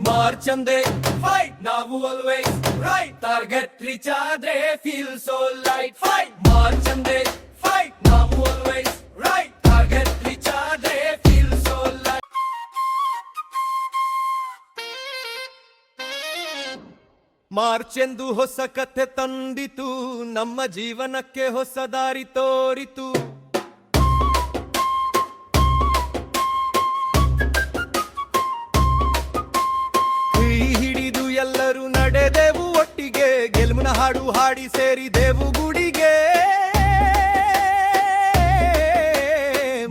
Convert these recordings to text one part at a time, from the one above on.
ಮಾರ್ಚಂದೆ fight ನಾವು always right target reach ಆದ್ರೆ feel so light fight ಮಾರ್ಚಂದೆ ಫೈಟ್ ನಾವು ಆಲ್ವೇಸ್ ರೈಟ್ ಟಾರ್ಗೆಟ್ ರೀಚ್ ಆದ್ರೆ ಫೀಲ್ ಸೋ ಲೈಟ್ ಮಾರ್ಚೆಂದು ಹೊಸ ಕಥೆ ತಂದಿತು ನಮ್ಮ ಜೀವನಕ್ಕೆ ಹೊಸ ದಾರಿ ತೋರಿತು ಹಿಡಿದು ಎಲ್ಲರೂ ನಡೆದೆವು ಒಟ್ಟಿಗೆ ಗೆಲುವಿನ ಹಾಡು ಹಾಡಿ ಸೇರಿದೆವು ಗುಡಿಗೆ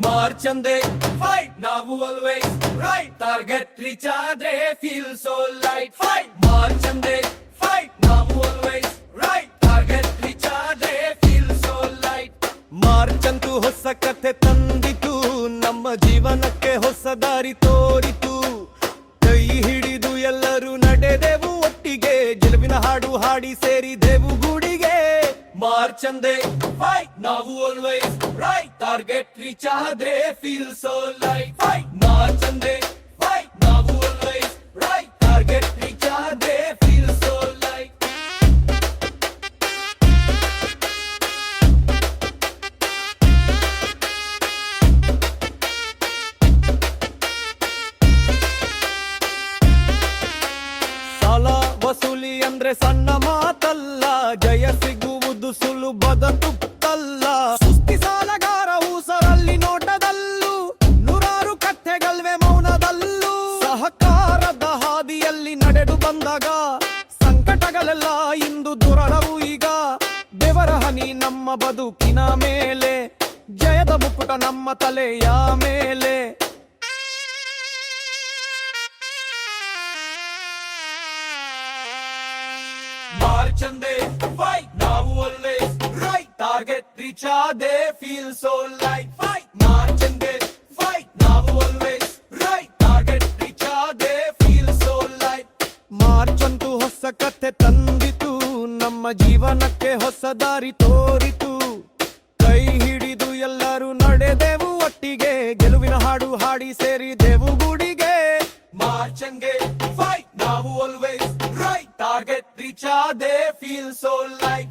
ಮಾರ್ಚಂದೆ ಫೈಟ್ ನಾವು ಆಲ್ವೇಸ್ ರೈಟ್ ಟಾರ್ಗೆಟ್ ರೀಚ್ ಆದ್ರೆ ಫೀಲ್ ಸೋ ಲೈಟ್ ಫೈಟ್ ಮಾರ್ಚಂದೆ ಫೈಟ್ ನಾವು ಆಲ್ವೇಸ್ ರೈಟ್ ಟಾರ್ಗೆಟ್ ರೀಚ್ ಆದ್ರೆ ಫೀಲ್ ಸೋ ಲೈಟ್ ಮಾರ್ಚಂತೂ ಹೊಸ ಕಥೆ ತಂದಿತು ನಮ್ಮ ಜೀವನಕ್ಕೆ ಹೊಸ ದಾರಿ ತೋರಿತು ಕೈ ಹಿಡಿದು ಎಲ್ಲರೂ ನಡೆದೆವು ಒಟ್ಟಿಗೆ ಗೆಲುವಿನ ಹಾಡು ಹಾಡಿ ಸೇರಿದೆವು ಗುಡಿಗೆ ಮಾರ್ಚಂದೆ ಫೈಟ್ ನಾವು ಆಲ್ವೇಸ್ ರೈಟ್ ಟಾರ್ಗೆಟ್ ರೀಚ್ ಆದ್ರೆ ಫೀಲ್ ಸೋ ಲೈಟ್ ಫೈಟ್ ಮಾರ್ಚಂದೆ ಫೈಟ್ ನಾವು ಆಲ್ವೇಸ್ ರೈಟ್ ಟಾರ್ಗೆಟ್ ರೀಚ್ ಆದ್ರೆ ಫೀಲ್ ಸೋ ಲೈಟ್ ಸಾಲ ವಸೂಲಿ ಅಂದ್ರೆ ಸಣ್ಣ ಮಾತಲ್ಲ ಜಯ ಸಿಗುವುದು ಸುಲಭದ ತುತ್ತಲ್ಲ ಸುಸ್ತಿ ಸಾಲಗಾರ ಊಸರಲ್ಲಿ ನೋಟದಲ್ಲೂ ನೂರಾರು ಕಥೆಗಲ್ವೆ ಮೌನದಲ್ಲೂ ಸಹಕಾರದ ಹಾದಿಯಲ್ಲಿ ನಡೆದು ಬಂದಾಗ ಸಂಕಟಗಳೆಲ್ಲ ಇಂದು ದುರಳವು ಈಗ ಬೆವರ ಹನಿ ನಮ್ಮ ಬದುಕಿನ ಮೇಲೆ ಜಯದ ಮುಕುಟ ನಮ್ಮ ತಲೆಯ ಮೇಲೆ ಮಾರ್ಚಂದೆ ಫೈಟ್ ನಾವು ಆಲ್ವೇಸ್ ರೈಟ್ ಟಾರ್ಗೆಟ್ ರೀಚ್ ಆದ್ರೆ ಫೀಲ್ ಸೋ ಲೈಟ್ ಫೈಟ್ ಮಾರ್ಚಂದೆ ಫೈಟ್ ನಾವು ಆಲ್ವೇಸ್ ರೈಟ್ ಟಾರ್ಗೆಟ್ ರೀಚ್ ಆದ್ರೆ ಫೀಲ್ ಸೋ ಲೈಟ್ ಮಾರ್ಚಂತೂ ಹೊಸ ಕಥೆ ತಂದಿತು ನಮ್ಮ ಜೀವನಕ್ಕೆ ಹೊಸ ದಾರಿ ತೋರಿತು ಕೈ ಹಿಡಿದು ಎಲ್ಲರೂ ನಡೆದೆವು ಒಟ್ಟಿಗೆ ಗೆಲುವಿನ ಹಾಡು ಹಾಡಿ ಸೇರಿದೆವು ಗುಡಿಗೆ ಮಾರ್ಚಂಗೆ ಫೈಟ್ ನಾವು ಆಲ್ವೇಸ್ ರೈಟ್ ಟಾರ್ಗೆಟ್ ರೀಚ್ ಆದ್ರೆ ಫೀಲ್ ಸೋ ಲೈಟ್